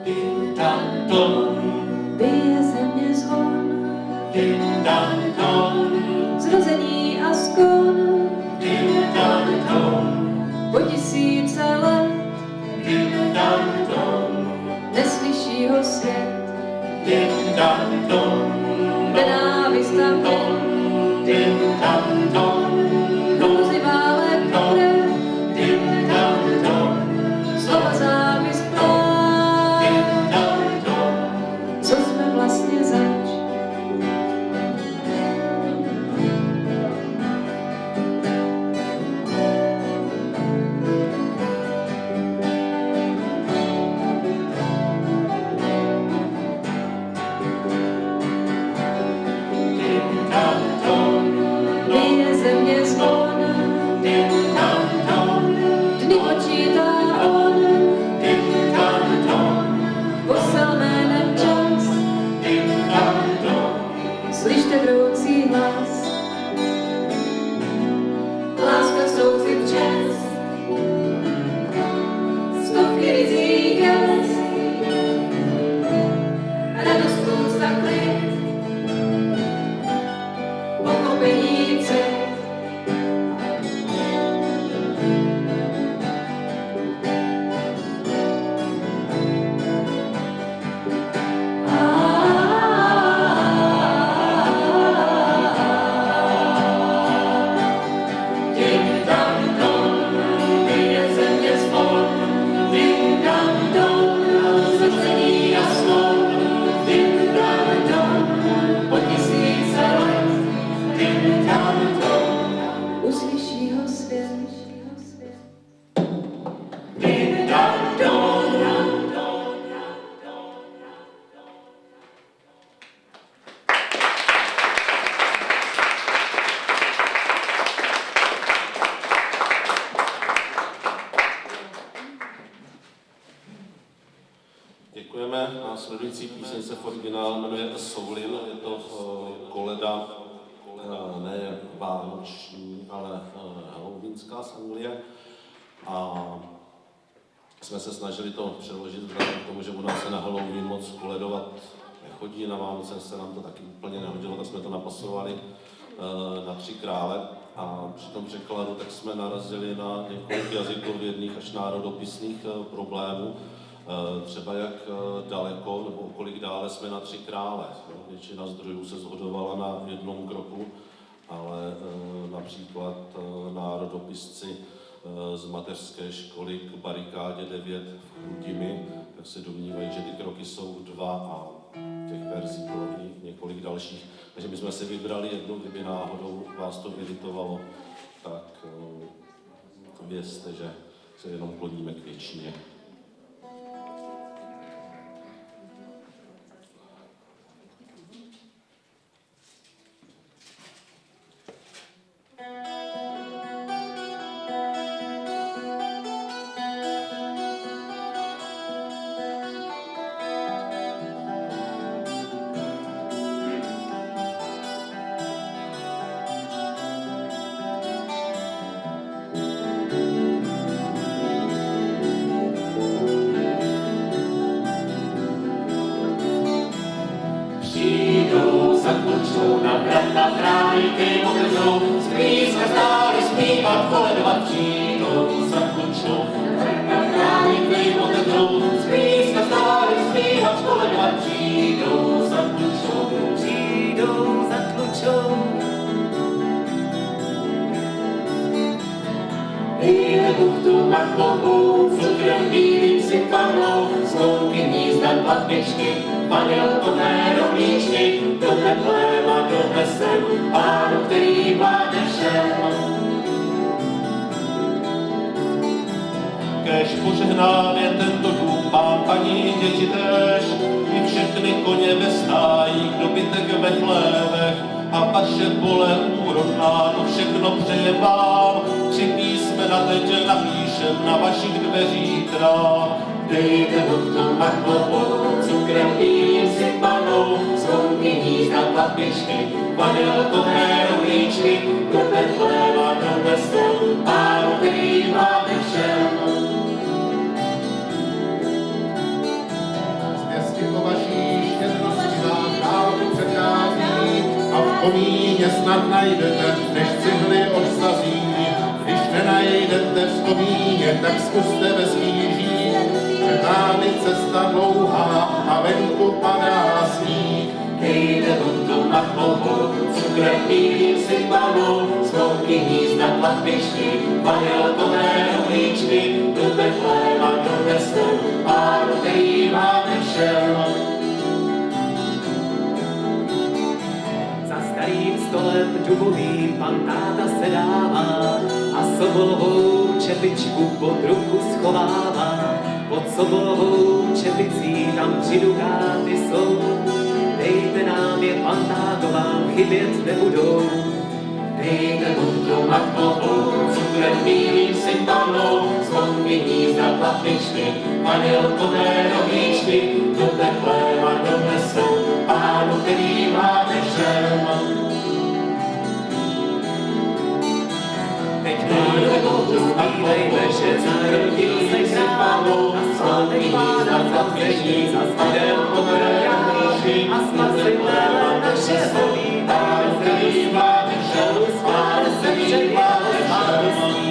Din dan don, bije země zvon, din dan don, zrození a skon, din dan don, po tisíce let, din dan don, neslyší ho svět, din dan don, nenávist a hněv, din dan don, hrůzy válek krev, din dan don, slova závist plán, din dan don, co jsme vlastně zač. din dan don, Bije země zvon, din dan don, dny počítá on, din dan don, posel jménem čas, din dan don, slyšte vroucí hlas. Láska soucit čas, stovky rizích jas, radost úcta klid, pochopení cit. din dan don, bije země zvon, din dan don, zrození a slon, din dan don, po tisíce let, din dan don, Uslyší ho svět, din dan don. Děkujeme. Následující píseň se v originálu jmenuje A Soulin. Je to koleda ne vánoční, ale halloweenská z Anglie. A jsme se snažili to přeložit vzhledem k tomu, že u nás se na Halloween moc koledovat nechodí, na Vánoce se nám to taky úplně nehodilo, tak jsme to napasovali na Tři krále. A při tom překladu tak jsme narazili na několik jazykovědných až národopisných problémů. Třeba jak daleko nebo kolik dále jsme na Tři krále. Většina zdrojů se shodovala na jednom kroku, ale například národopisci z mateřské školy k barikádě 9 v Chrudimi, tak se domnívají, že ty kroky jsou 2 a těch verzí bylo i několik dalších. Takže my jsme si vybrali jednu, kdyby náhodou vás to iritovalo, tak vězte, že se jenom kloníme k většině. Přijdou, zaklučou na vrata, bráníky otevřou, zblízka stáli zpívat, koledovat. Přijdou, zaklučou na vrata, bráníky otevřou, zblízka stáli zpívat, koledovat. Přijdou, zaklučou, přijdou, zaklučou. Vyjde buchtu makovou, cukrem bílým sypanou, zlouky hnízda patličky, vanilkové rohlíčky, do teplema donesem pánu, který vládne všem. Kéž požehnán je tento dům, pán, paní, děti též, i všechny koně ve stájích, dobytek ve chlévech a vaše pole úrodná, to všechno přeje vám. 3 písmena teď napíšem na vašich dveřích trám. Dejte buchtu makovou, cukrem bílým sypanou, zlouky hnízda patličky, vanilkové rohlíčky, do teplema donesem pánu, který vládne všem. komíně snad najdete, než cihly odsazí. Když nenajdete v komíně, tak zkuste bez kýží. Před námi cesta dlouhá a venku padá sníh. Dejte buntu na klobu, cukrem bílým sypanou, zvonky hnízda tlapišky, vanilkové rohlíčky, do Betléma doneste, Pánu, který máte všem. Za starým stolem dubovým pan táta sedává a sobolovou čepičku pod ruku schovává. Pod sobolovou čepicí tam 3 dukáty jsou. Dejte nám je, pan táto, vám chybět nebudou. Dejte buntu na klobu, cukrem bílým sypanou, zvonky hnízda tlapičky, vanilkové rohlíčky, do Betléma donese, Pánu, který máte všem. Teď máme vodu, zpívejme, že narodil se král, a svátek Pána zavření, za spadem pokrajání, a spasitele našeho vítejme zdraví, spále se všech svátostí.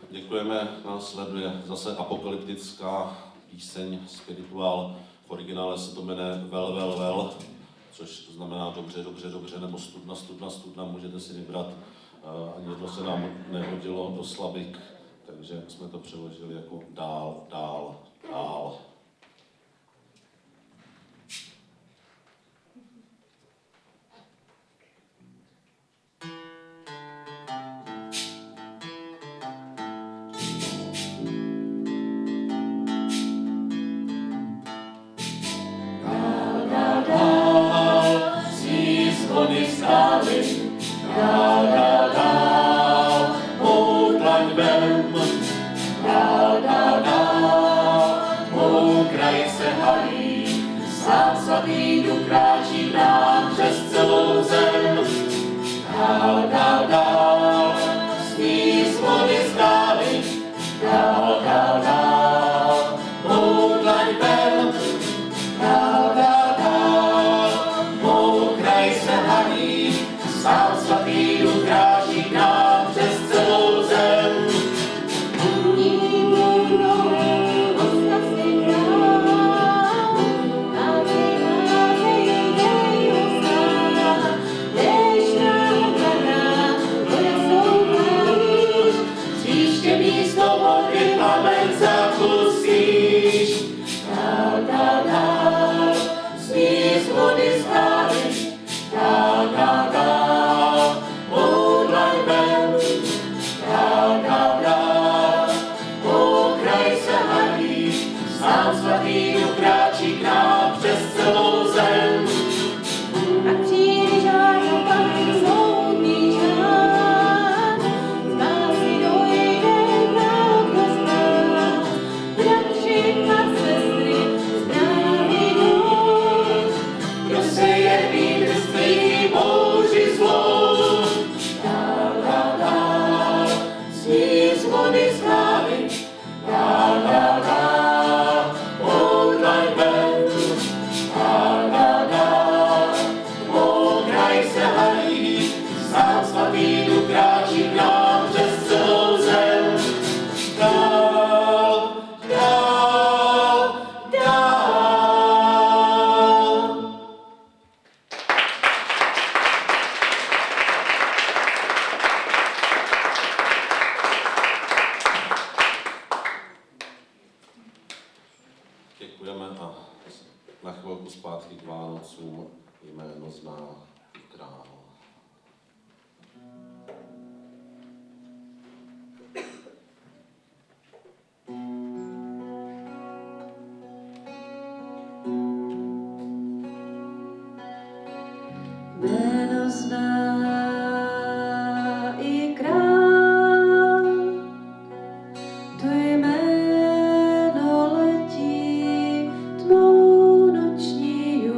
Děkujeme, následuje zase apokalyptická píseň Spirituál. V originále se to jmenuje Vel, vel, vel, což znamená dobře, dobře, dobře, nebo studna, studna, studna, můžete si vybrat. Ani jedno se nám nehodilo do slabik, takže jsme to přeložili jako dál, dál, dál. Děkujeme a na chvilku zpátky k Vánocům Jméno zná král. Jméno zná i král, to jméno letí tmou noční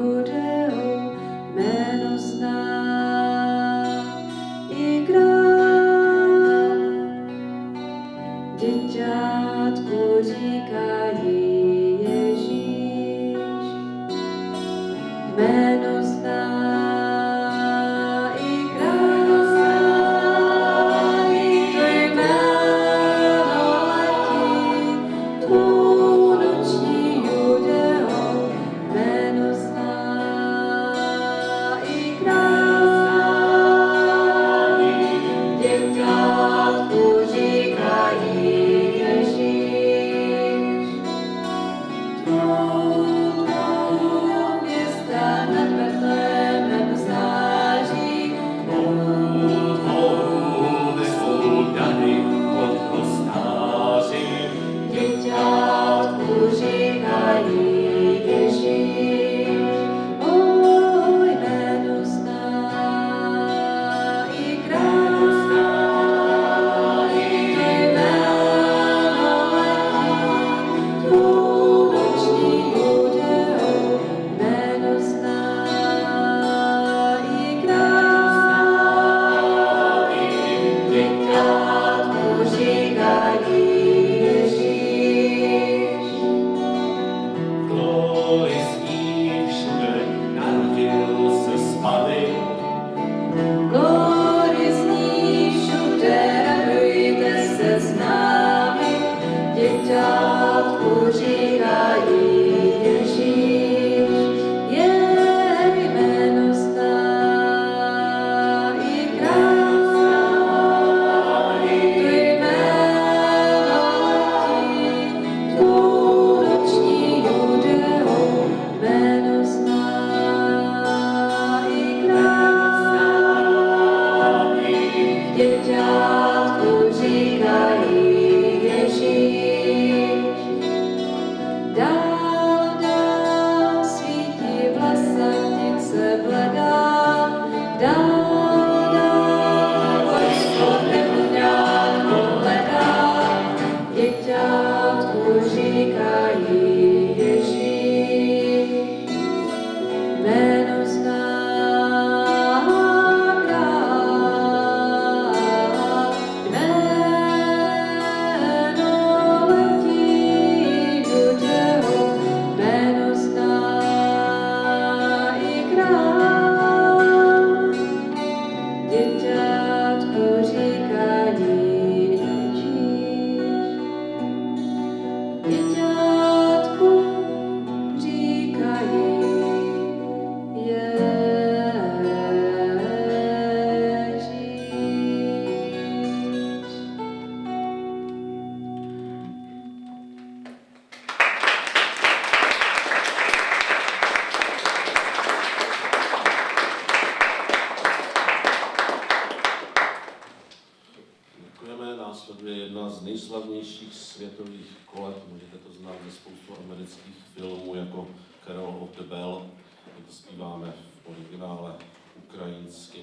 následuje jedna z nejslavnějších světových koled, můžete to znát ze spoustu amerických filmů jako Carol of the Bell, my to zpíváme v originále ukrajinsky.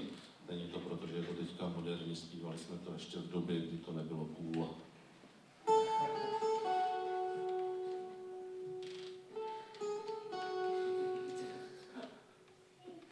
Není to proto, že je to teďka moderní, zpívali jsme to ještě v době, kdy to nebylo cool.